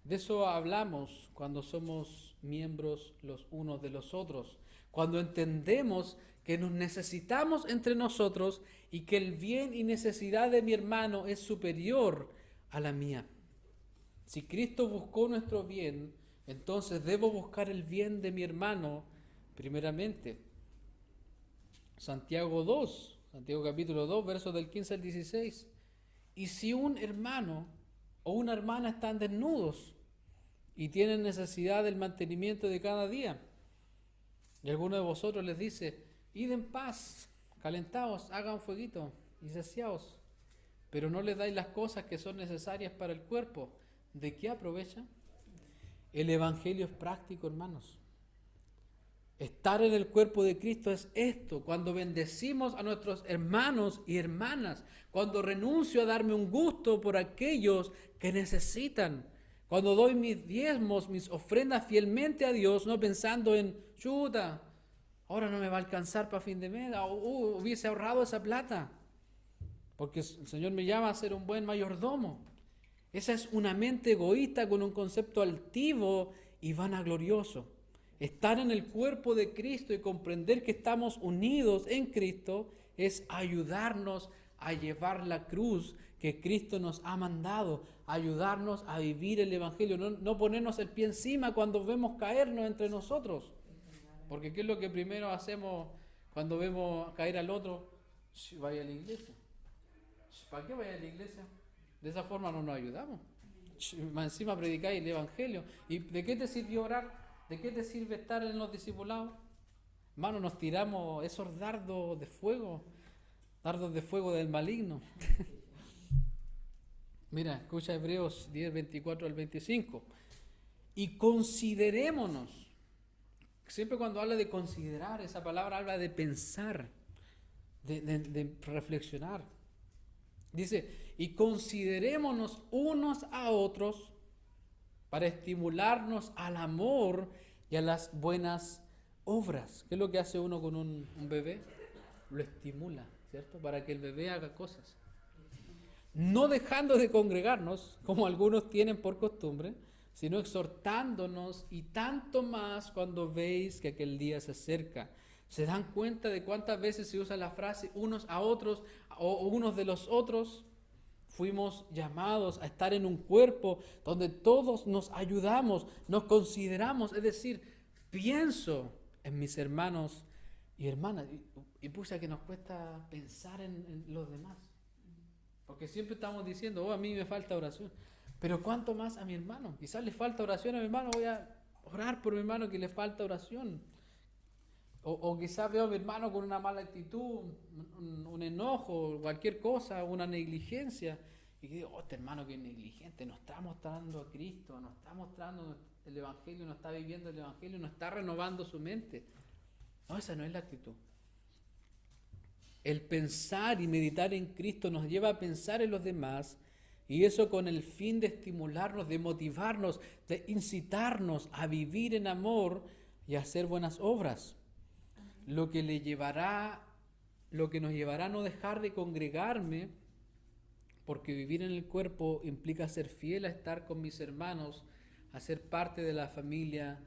De eso hablamos cuando somos miembros los unos de los otros, cuando entendemos que nos necesitamos entre nosotros y que el bien y necesidad de mi hermano es superior a la mía. Si Cristo buscó nuestro bien, entonces debo buscar el bien de mi hermano primeramente. Santiago capítulo 2, versos del 15 al 16. Y si un hermano o una hermana están desnudos y tienen necesidad del mantenimiento de cada día, y alguno de vosotros les dice, id en paz, calentaos, hagan fueguito y saciaos, pero no les dais las cosas que son necesarias para el cuerpo, ¿de qué aprovecha? El evangelio es práctico, hermanos. Estar en el cuerpo de Cristo es esto, cuando bendecimos a nuestros hermanos y hermanas, cuando renuncio a darme un gusto por aquellos que necesitan, cuando doy mis diezmos, mis ofrendas fielmente a Dios, no pensando en, chuta, ahora no me va a alcanzar para fin de mes, hubiese ahorrado esa plata, porque el Señor me llama a ser un buen mayordomo. Esa es una mente egoísta con un concepto altivo y vanaglorioso. Estar en el cuerpo de Cristo y comprender que estamos unidos en Cristo es ayudarnos a llevar la cruz que Cristo nos ha mandado, ayudarnos a vivir el Evangelio, no ponernos el pie encima cuando vemos caernos entre nosotros. Porque ¿qué es lo que primero hacemos cuando vemos caer al otro? Vaya a la iglesia. ¿Para qué vaya a la iglesia? De esa forma no nos ayudamos. Más encima predicáis el Evangelio. ¿Y de qué te sirvió orar? ¿De qué te sirve estar en los discipulados? Hermano, nos tiramos esos dardos de fuego del maligno. Mira, escucha Hebreos 10, 24 al 25. Y considerémonos. Siempre cuando habla de considerar, esa palabra habla de pensar, de reflexionar. Dice, y considerémonos unos a otros para estimularnos al amor y a las buenas obras. ¿Qué es lo que hace uno con un bebé? Lo estimula, ¿cierto? Para que el bebé haga cosas. No dejando de congregarnos, como algunos tienen por costumbre, sino exhortándonos, y tanto más cuando veis que aquel día se acerca. ¿Se dan cuenta de cuántas veces se usa la frase unos a otros o unos de los otros? Fuimos llamados a estar en un cuerpo donde todos nos ayudamos, nos consideramos, es decir, pienso en mis hermanos y hermanas. Y puse que nos cuesta pensar en los demás. Porque siempre estamos diciendo, a mí me falta oración. Pero ¿cuánto más a mi hermano? Quizás le falta oración a mi hermano, voy a orar por mi hermano que le falta oración. O quizás veo a mi hermano con una mala actitud, un enojo, cualquier cosa, una negligencia. Y digo, este hermano que es negligente, no está mostrando a Cristo, no está mostrando el Evangelio, no está viviendo el Evangelio, no está renovando su mente. No, esa no es la actitud. El pensar y meditar en Cristo nos lleva a pensar en los demás, y eso con el fin de estimularnos, de motivarnos, de incitarnos a vivir en amor y a hacer buenas obras. Lo que nos llevará a no dejar de congregarme, porque vivir en el cuerpo implica ser fiel a estar con mis hermanos, a ser parte de la familia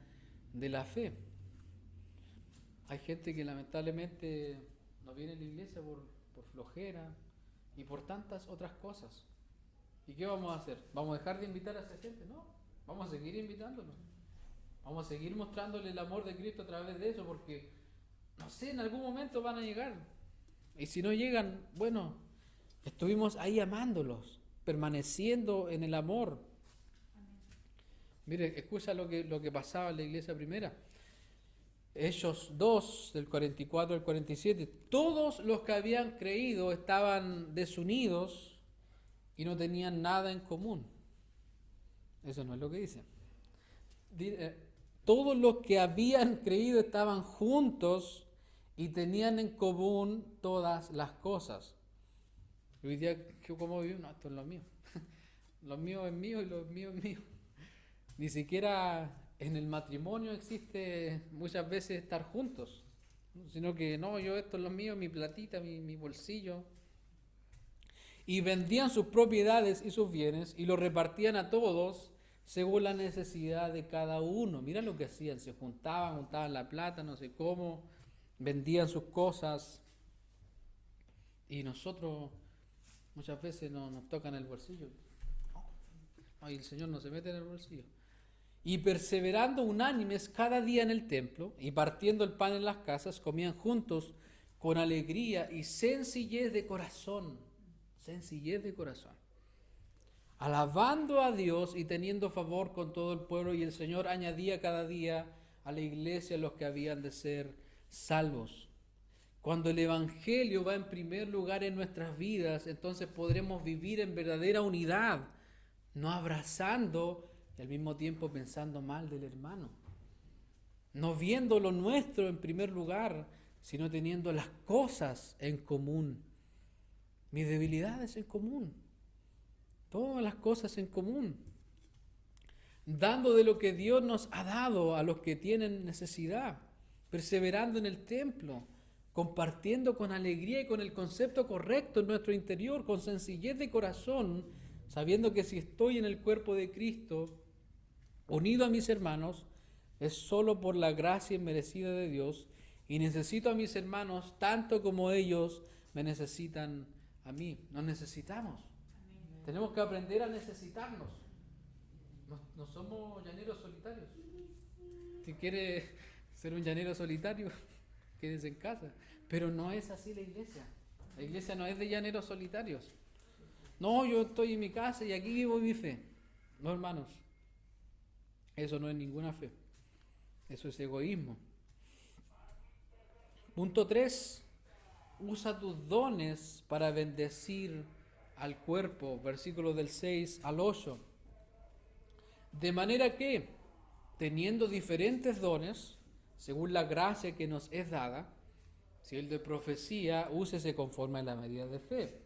de la fe. Hay gente que lamentablemente no viene a la iglesia por flojera y por tantas otras cosas. ¿Y qué vamos a hacer? ¿Vamos a dejar de invitar a esa gente? No, vamos a seguir invitándolos. Vamos a seguir mostrándole el amor de Cristo a través de eso, porque no sé, en algún momento van a llegar. Y si no llegan, bueno, estuvimos ahí amándolos, permaneciendo en el amor. Mire, escucha lo que pasaba en la iglesia primera. Hechos 2, del 44 al 47. Todos los que habían creído estaban desunidos y no tenían nada en común. Eso no es lo que dice. Todos los que habían creído estaban juntos y tenían en común todas las cosas. Y hoy día, ¿cómo vivimos? No, esto es lo mío. Lo mío es mío y lo mío es mío. Ni siquiera en el matrimonio existe muchas veces estar juntos, sino que no, yo esto es lo mío, mi platita, mi bolsillo. Y vendían sus propiedades y sus bienes y los repartían a todos según la necesidad de cada uno. Mira lo que hacían, se juntaban la plata, no sé cómo, vendían sus cosas. Y nosotros muchas veces nos tocan el bolsillo. Ay, el Señor no se mete en el bolsillo. Y perseverando unánimes cada día en el templo y partiendo el pan en las casas, comían juntos con alegría y sencillez de corazón. Sencillez de corazón. Alabando a Dios y teniendo favor con todo el pueblo, y el Señor añadía cada día a la iglesia los que habían de ser salvos. Cuando el Evangelio va en primer lugar en nuestras vidas, entonces podremos vivir en verdadera unidad, no abrazando y al mismo tiempo pensando mal del hermano. No viendo lo nuestro en primer lugar, sino teniendo las cosas en común. Mis debilidades en común. Todas las cosas en común. Dando de lo que Dios nos ha dado a los que tienen necesidad. Perseverando en el templo. Compartiendo con alegría y con el concepto correcto en nuestro interior, con sencillez de corazón, sabiendo que si estoy en el cuerpo de Cristo, unido a mis hermanos, es solo por la gracia inmerecida de Dios, y necesito a mis hermanos tanto como ellos me necesitan a mí. Nos necesitamos. Amén. Tenemos que aprender a necesitarnos. No somos llaneros solitarios. Si quiere ser un llanero solitario, quédese en casa. Pero no es así la iglesia. La iglesia no es de llaneros solitarios. No, yo estoy en mi casa y aquí vivo mi fe. No, hermanos. Eso no es ninguna fe. Eso es egoísmo. Punto 3. Usa tus dones para bendecir al cuerpo. Versículos del 6 al 8. De manera que, teniendo diferentes dones, según la gracia que nos es dada, si el de profecía, úsese conforme a la medida de fe.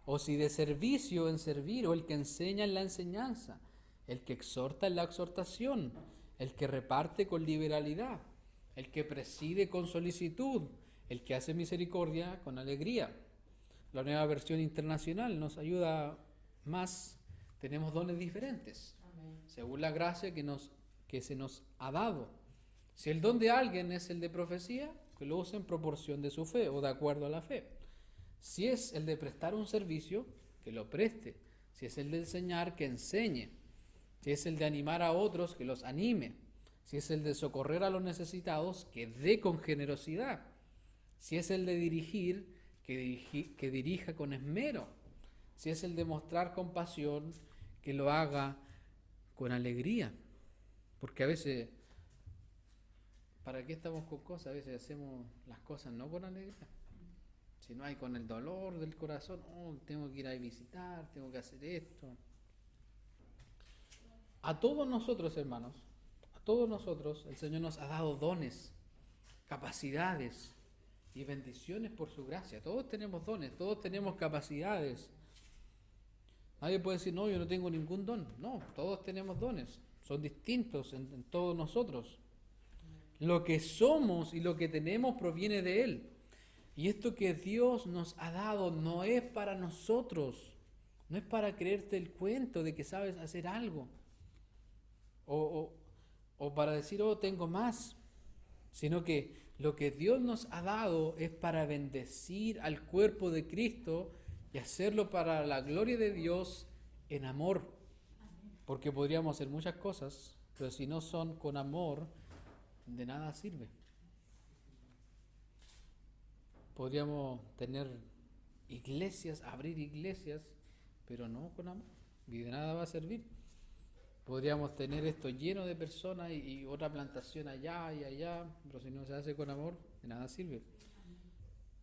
O si de servicio, en servir, o el que enseña en la enseñanza, el que exhorta en la exhortación, el que reparte con liberalidad, el que preside con solicitud, el que hace misericordia con alegría. La Nueva Versión Internacional nos ayuda más. Tenemos dones diferentes, amén, según la gracia que se nos ha dado. Si el don de alguien es el de profecía, que lo use en proporción de su fe o de acuerdo a la fe. Si es el de prestar un servicio, que lo preste. Si es el de enseñar, que enseñe. Si es el de animar a otros, que los anime. Si es el de socorrer a los necesitados, que dé con generosidad. Si es el de dirigir, que dirija con esmero. Si es el de mostrar compasión, que lo haga con alegría. Porque a veces, ¿para qué estamos con cosas? A veces hacemos las cosas no con alegría, sino hay con el dolor del corazón. Oh, tengo que ir a visitar, tengo que hacer esto. A todos nosotros, hermanos, a todos nosotros, el Señor nos ha dado dones, capacidades y bendiciones por su gracia. Todos tenemos dones, todos tenemos capacidades. Nadie puede decir, no, yo no tengo ningún don. No, todos tenemos dones, son distintos en todos nosotros. Lo que somos y lo que tenemos proviene de Él. Y esto que Dios nos ha dado no es para nosotros, no es para creerte el cuento de que sabes hacer algo. O para decir, oh, tengo más, sino que lo que Dios nos ha dado es para bendecir al cuerpo de Cristo y hacerlo para la gloria de Dios en amor. Porque podríamos hacer muchas cosas, pero si no son con amor, de nada sirve. Podríamos tener iglesias, abrir iglesias, pero no con amor, y de nada va a servir. Podríamos tener esto lleno de personas y otra plantación allá y allá, pero si no se hace con amor, de nada sirve.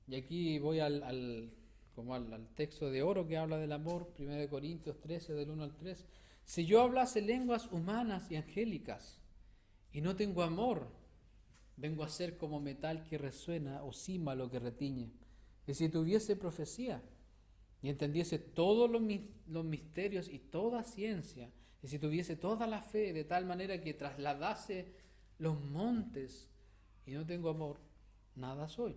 Y aquí voy al texto de oro que habla del amor, 1 Corintios 13, del 1 al 3. Si yo hablase lenguas humanas y angélicas y no tengo amor, vengo a ser como metal que resuena o címbalo que retiñe. Y si tuviese profecía y entendiese todos los misterios y toda ciencia, y si tuviese toda la fe de tal manera que trasladase los montes y no tengo amor, nada soy.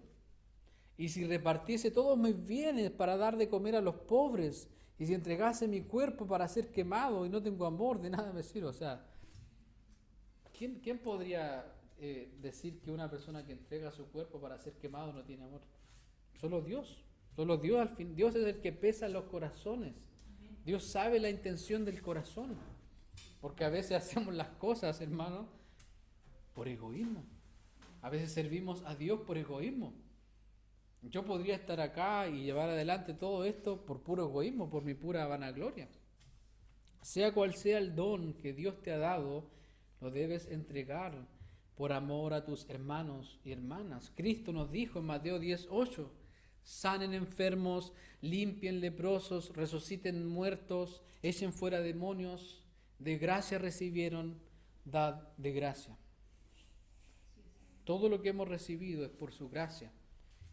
Y si repartiese todos mis bienes para dar de comer a los pobres, y si entregase mi cuerpo para ser quemado y no tengo amor, de nada me sirve. O sea, ¿quién podría decir que una persona que entrega su cuerpo para ser quemado no tiene amor? Solo Dios. Solo Dios, al fin. Dios es el que pesa los corazones. Dios sabe la intención del corazón. Porque a veces hacemos las cosas, hermano, por egoísmo. A veces servimos a Dios por egoísmo. Yo podría estar acá y llevar adelante todo esto por puro egoísmo, por mi pura vanagloria. Sea cual sea el don que Dios te ha dado, lo debes entregar por amor a tus hermanos y hermanas. Cristo nos dijo en Mateo 10:8, sanen enfermos, limpien leprosos, resuciten muertos, echen fuera demonios, de gracia recibieron, dad de gracia. Todo lo que hemos recibido es por su gracia.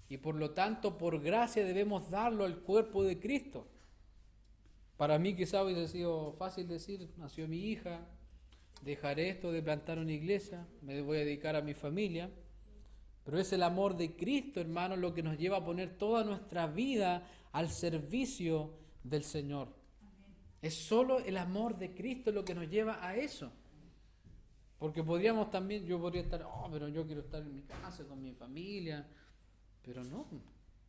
Y por lo tanto, por gracia debemos darlo al cuerpo de Cristo. Para mí quizá hubiese sido fácil decir, nació mi hija, dejaré esto de plantar una iglesia, me voy a dedicar a mi familia. Pero es el amor de Cristo, hermano, lo que nos lleva a poner toda nuestra vida al servicio del Señor. Es solo el amor de Cristo lo que nos lleva a eso. Porque podríamos también, yo podría estar, pero yo quiero estar en mi casa con mi familia. Pero no,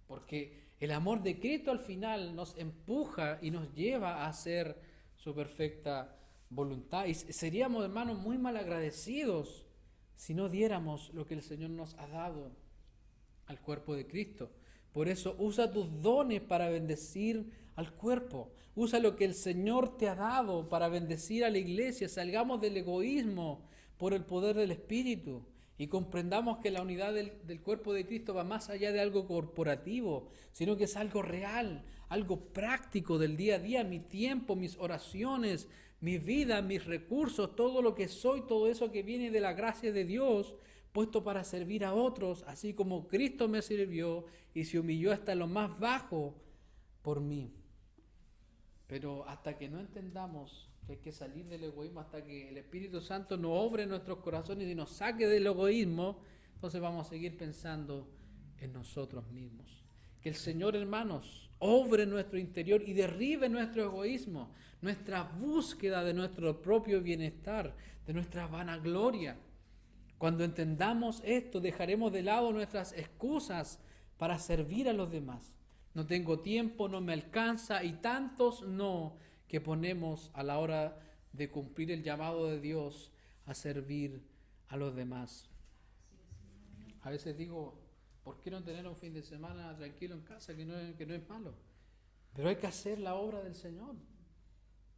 porque el amor de Cristo al final nos empuja y nos lleva a hacer su perfecta voluntad. Y seríamos, hermanos, muy mal agradecidos si no diéramos lo que el Señor nos ha dado al cuerpo de Cristo. Por eso usa tus dones para bendecir al cuerpo. Usa lo que el Señor te ha dado para bendecir a la iglesia. Salgamos del egoísmo por el poder del Espíritu. Y comprendamos que la unidad del cuerpo de Cristo va más allá de algo corporativo, sino que es algo real, algo práctico del día a día, mi tiempo, mis oraciones, mi vida, mis recursos, todo lo que soy, todo eso que viene de la gracia de Dios, puesto para servir a otros, así como Cristo me sirvió y se humilló hasta lo más bajo por mí. Pero hasta que no entendamos que hay que salir del egoísmo, hasta que el Espíritu Santo no obre en nuestros corazones y nos saque del egoísmo, entonces vamos a seguir pensando en nosotros mismos. Que el Señor, hermanos, obre en nuestro interior y derribe nuestro egoísmo, nuestra búsqueda de nuestro propio bienestar, de nuestra vanagloria. Cuando entendamos esto, dejaremos de lado nuestras excusas para servir a los demás. No tengo tiempo, no me alcanza y tantos no que ponemos a la hora de cumplir el llamado de Dios a servir a los demás. A veces digo, ¿por qué no tener un fin de semana tranquilo en casa, que no es malo? Pero hay que hacer la obra del Señor.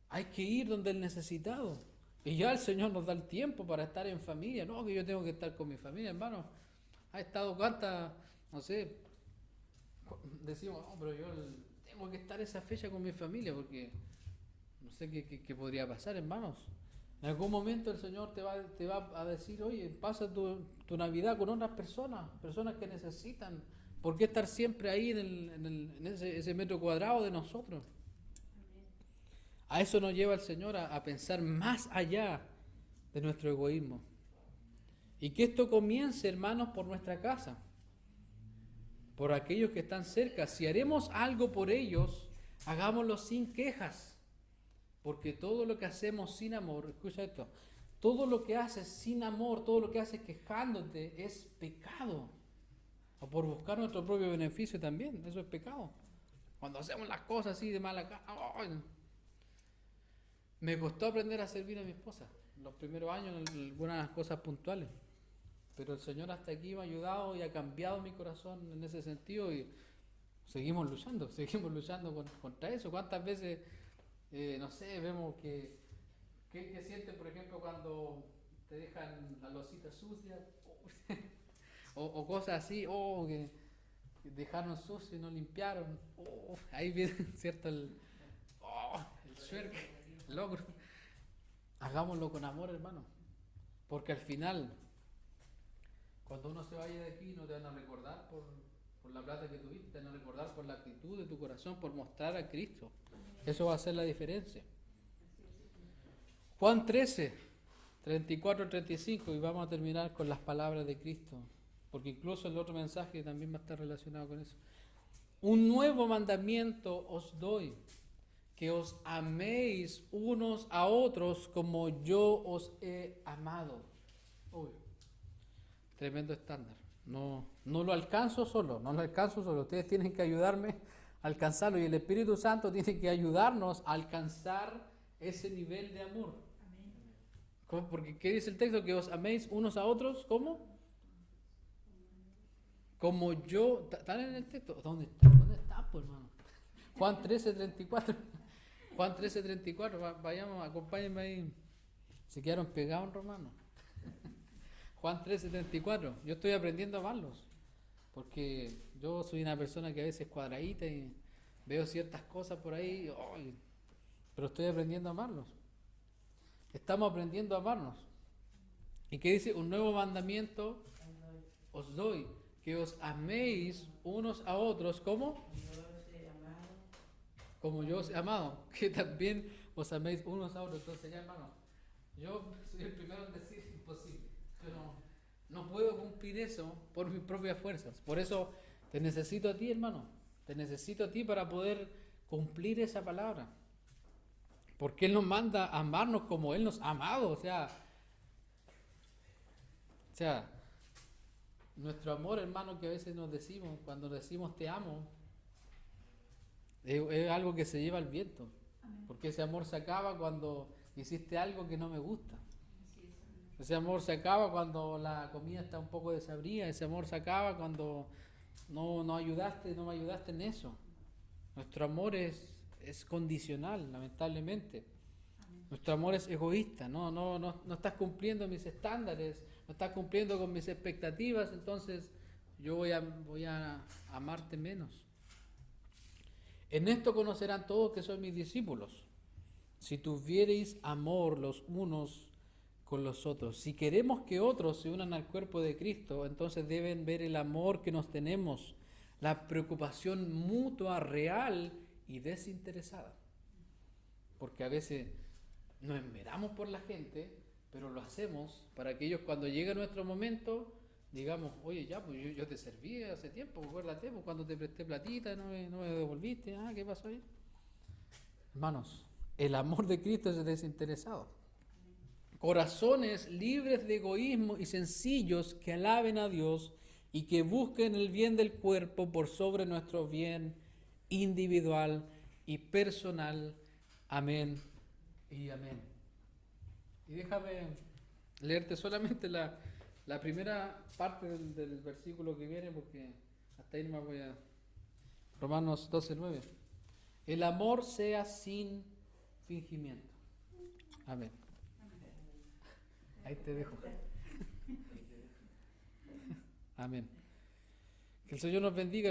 Hay que ir donde el necesitado. Y ya el Señor nos da el tiempo para estar en familia. No, que yo tengo que estar con mi familia, hermano. Ha estado no sé, decimos, pero yo tengo que estar esa fecha con mi familia porque no sé qué podría pasar, hermanos. En algún momento el Señor te va a decir, oye, pasa tu Navidad con otras personas que necesitan. ¿Por qué estar siempre ahí en ese metro cuadrado de nosotros? A eso nos lleva el Señor a pensar más allá de nuestro egoísmo. Y que esto comience, hermanos, por nuestra casa, por aquellos que están cerca. Si haremos algo por ellos, hagámoslo sin quejas. Porque todo lo que hacemos sin amor, escucha esto, todo lo que haces sin amor, todo lo que haces quejándote es pecado. O por buscar nuestro propio beneficio también, eso es pecado. Cuando hacemos las cosas así de mala cara, me costó aprender a servir a mi esposa. Los primeros años, algunas cosas puntuales. pero el Señor hasta aquí me ha ayudado y ha cambiado mi corazón en ese sentido y seguimos luchando contra eso. ¿Cuántas veces, no sé, vemos que sientes, por ejemplo, cuando te dejan la losita sucia o cosas así, que dejaron sucio y no limpiaron? Ahí viene, ¿cierto? El suerque, el logro. Hagámoslo con amor, hermano, porque al final, cuando uno se vaya de aquí, no te van a recordar por la plata que tuviste, te van a recordar por la actitud de tu corazón, por mostrar a Cristo. Eso va a hacer la diferencia. Juan 13, 34, 35, y vamos a terminar con las palabras de Cristo, porque incluso el otro mensaje también va a estar relacionado con eso. Un nuevo mandamiento os doy, que os améis unos a otros como yo os he amado. Uy, tremendo estándar. No lo alcanzo solo, Ustedes tienen que ayudarme a alcanzarlo y el Espíritu Santo tiene que ayudarnos a alcanzar ese nivel de amor. ¿Cómo? Porque ¿qué dice el texto? Que os améis unos a otros, ¿cómo? Como yo. ¿Están en el texto? ¿Dónde está, pues, hermano? Juan 13, 34. Juan 13, 34. Vayamos, acompáñenme ahí. Se quedaron pegados, hermano. Juan 13, 34. Yo estoy aprendiendo a amarlos, porque yo soy una persona que a veces es cuadradita y veo ciertas cosas por ahí, pero estoy aprendiendo a amarlos. Estamos aprendiendo a amarnos. ¿Y qué dice? Un nuevo mandamiento os doy, que os améis unos a otros, ¿cómo? Como yo os he amado, que también os améis unos a otros. Entonces ya, hermano, yo soy el primero en decir imposible. Yo no puedo cumplir eso por mis propias fuerzas. Por eso te necesito a ti, hermano. Te necesito a ti para poder cumplir esa palabra. Porque Él nos manda a amarnos como Él nos ha amado. O sea, nuestro amor, hermano, que a veces nos decimos, cuando decimos te amo, es algo que se lleva al viento. Porque ese amor se acaba cuando hiciste algo que no me gusta. Ese amor se acaba cuando la comida está un poco desabrida. Ese amor se acaba cuando no me ayudaste en eso. Nuestro amor es condicional, lamentablemente. Nuestro amor es egoísta. No estás cumpliendo mis estándares, no estás cumpliendo con mis expectativas, entonces yo voy a amarte menos. En esto conocerán todos que sois mis discípulos, si tuviereis amor los unos con los otros. Si queremos que otros se unan al cuerpo de Cristo, entonces deben ver el amor que nos tenemos, la preocupación mutua, real y desinteresada. Porque a veces nos enveramos por la gente, pero lo hacemos para que ellos, cuando llegue nuestro momento, digamos, oye, ya, pues yo te serví hace tiempo, acuérdate, pues cuando te presté platita, no me devolviste, ¿qué pasó ahí? Hermanos, el amor de Cristo es desinteresado. Corazones libres de egoísmo y sencillos que alaben a Dios y que busquen el bien del cuerpo por sobre nuestro bien individual y personal. Amén y amén. Y déjame leerte solamente la primera parte del versículo que viene, porque hasta ahí no me voy a... Romanos 12:9. El amor sea sin fingimiento. Amén. Ahí te dejo. Amén. Que el Señor nos bendiga.